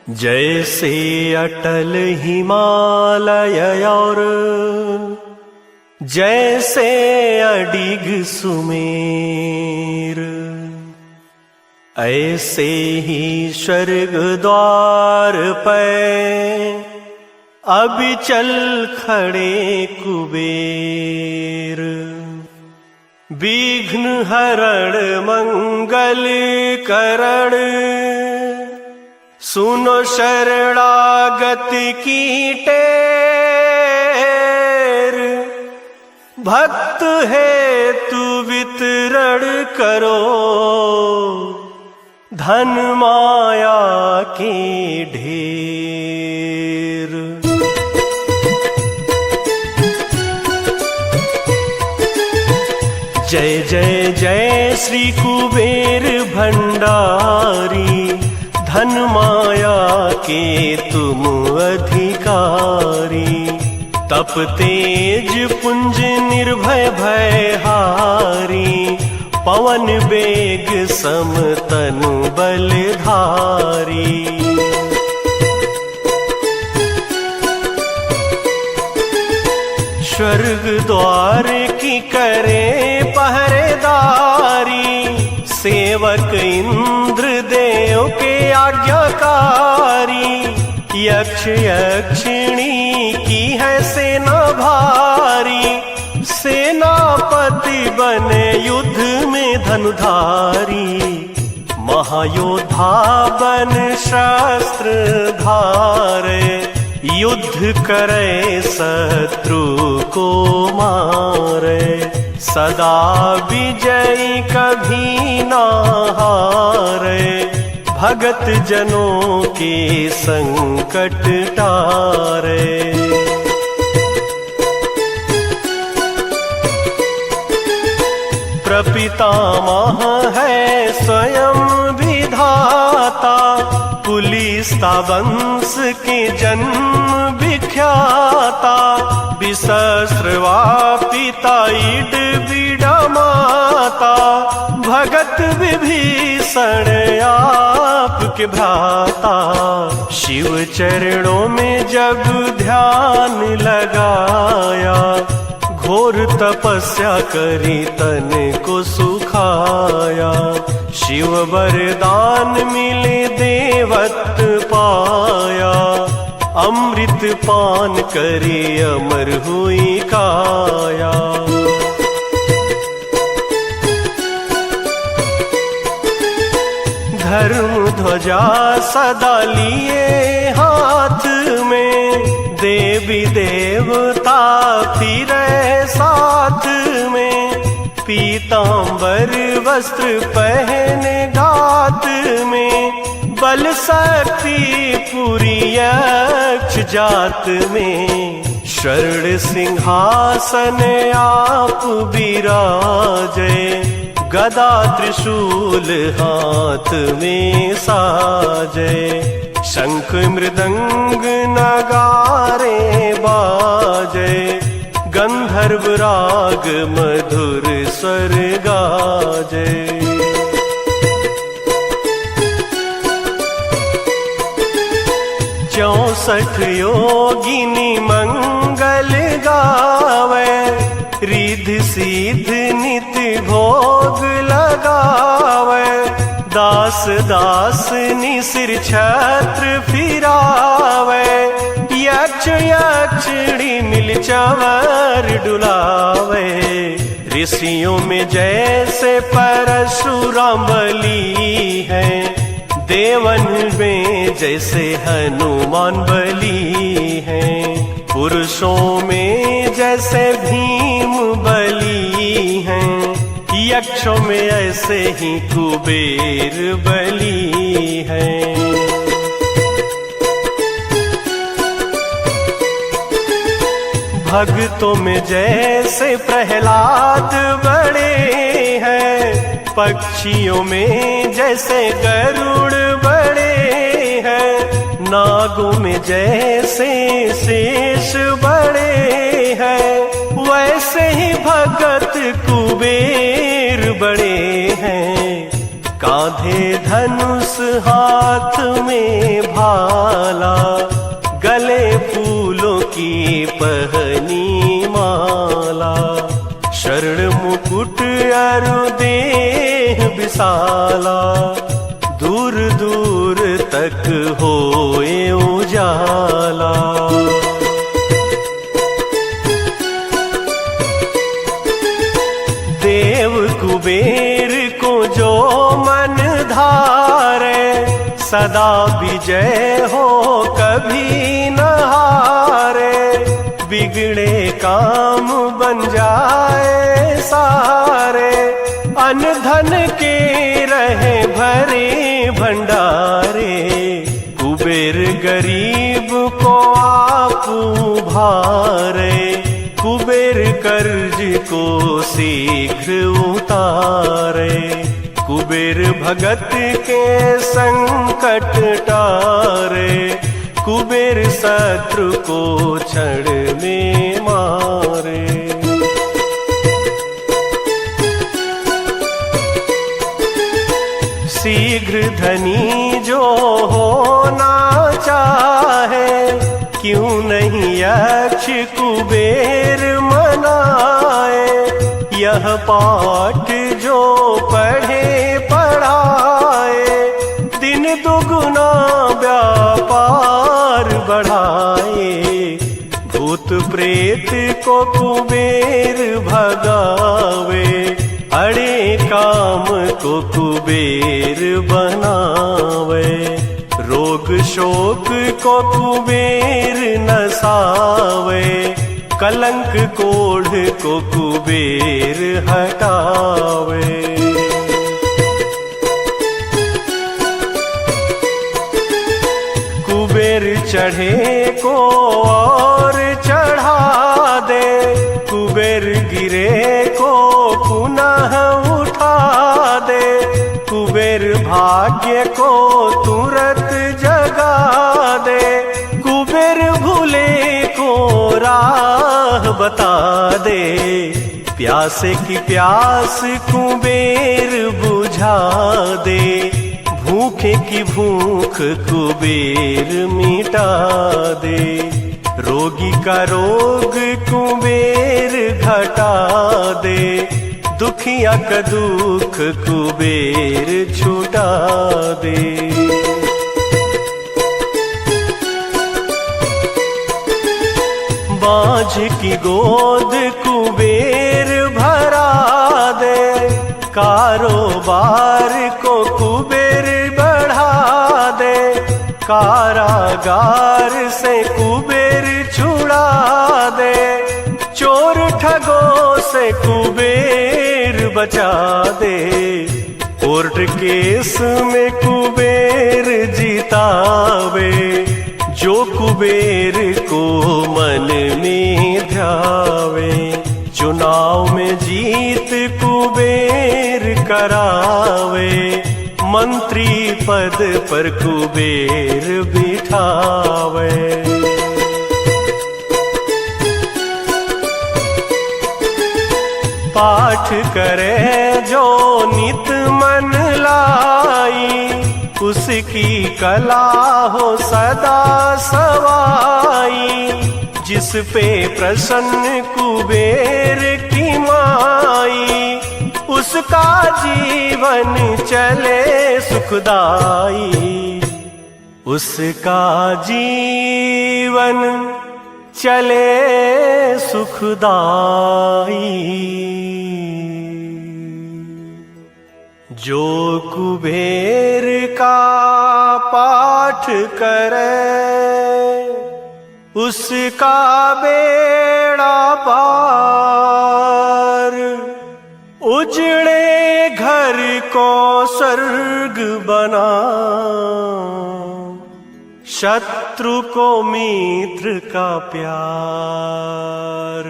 जैसे अटल हिमालय और जैसे अडिग सुमेर, ऐसे ही स्वर्ग द्वार पे अब चल खड़े कुबेर। विघ्न हरण मंगल करण, सुनो शरणागत की टेर। भक्त है तू वितरण करो, धन माया के ढेर। जय जय जय श्री कुबेर भंडारी, धन माया के तुम अधिकारी। तप तेज पुंज निर्भय भयहारी, पवन वेग सम तनु बलधारी। स्वर्ग द्वार की करे पहरेदारी, सेवक इंद्र देव के आज्ञाकारी। यक्ष यक्षिणी की है सेना भारी, सेनापति बने युद्ध में धनुधारी। महायोद्धा बन शस्त्र धारे, युद्ध करे शत्रु को मारे। सदा विजयी कभी ना हारे, भगत जनों के संकट टारे। प्रपितामह है स्वयं विधाता, कुलीस्ता वंश के जन्म विख्याता। विसहस्रवा पिता इड बीड़ा माता, भगत विभीषण आपके भ्राता। शिव चरणों में जब ध्यान लगाया, घोर तपस्या करी तन को सुखाया। शिव वरदान मिले देवत्व पाया, अमृत पान करे अमर हुई काया। धर्म ध्वजा सदा लिए हाथ में, देवी देवता फिरे साथ में। पीतांबर वस्त्र पहने गात में, बल शक्ति पूरी यक्ष जात में। स्वर्ण सिंहासन आप विराजे, गदा त्रिशूल हाथ में साजे। शंख मृदंग नगारे बाजे, गंधर्व राग मधुर स्वर गाजे। 64 योगिनी मंगल गावे, रिद्धि सिद्धि नित्य भोग लगावे। दास दासनी सिर छत्र फिरावे, यक्ष यक्षिणी मिल चवर डुलावे। ऋषियों में जैसे परशुराम बली है, देवन में जैसे हनुमान बली है। पुरुषों में जैसे भीम बली हैं, यक्षों में ऐसे ही कुबेर बली हैं। भक्तों में जैसे प्रहलाद बड़े हैं, पक्षियों में जैसे गरुड़ बड़े हैं। नागों में जैसे शेष बड़े हैं, वैसे ही भगत कुबेर बड़े हैं। कांधे धनुष हाथ में भाला, गले फूलों की पहनी माला, शरण मुकुट अरु देह विशाला, दूर दूर तक होए उजाला। देव कुबेर को जो मन धारे, सदा विजय हो कभी न हारे, बिगड़े काम बन जाए सारे, अन्न धन के रहे भरे भंडारे, कुबेर गरीब को आप उभारे, कुबेर कर्ज को शीघ्र उतारे, कुबेर भगत के संकट टारे, कुबेर शत्रु को क्षण में मारे। शीघ्र धनी जो होना चाहे, क्यों नहीं यक्ष कुबेर मनाए, यह पाठ जो पढ़े पढ़ाए, दिन दुगुना व्यापार बढ़ाए, भूत प्रेत को कुबेर भगावे, अड़े काम को कुबेर बनावे, रोग शोक को कुबेर नसावे, कलंक कोढ़ को कुबेर हटावे। कुबेर चढ़े को और चढ़ा दे, कुबेर गिरे को पुनः उठा दे, कुबेर भाग्य को तुरंत जगा दे, कुबेर भूले को राह बता दे, प्यासे की प्यास कुबेर बुझा दे, भूखे की भूख कुबेर मिटा दे, रोगी का रोग कुबेर घटा दे, दुखिया का दुख कुबेर छुटा दे। बाँझ की गोद कुबेर भरा दे, कारोबार को कुबेर बढ़ा दे, कारागार से कुबेर छुड़ा दे, चोर ठगों से कुबेर बचा दे, कोर्ट केस में कुबेर जितावे, जो कुबेर को मन में ध्यावे, चुनाव में जीत कुबेर करावे, मंत्री पद पर कुबेर बिठावे। पाठ करे जो नित मन लाई, उसकी कला हो सदा सवाई, जिस पे प्रसन्न कुबेर की माई, उसका जीवन चले सुखदाई, उसका जीवन चले सुखदाई। जो कुबेर का पाठ करे, उसका बेड़ा पार, उजड़े घर को स्वर्ग बना, शत्रु को मित्र का प्यार।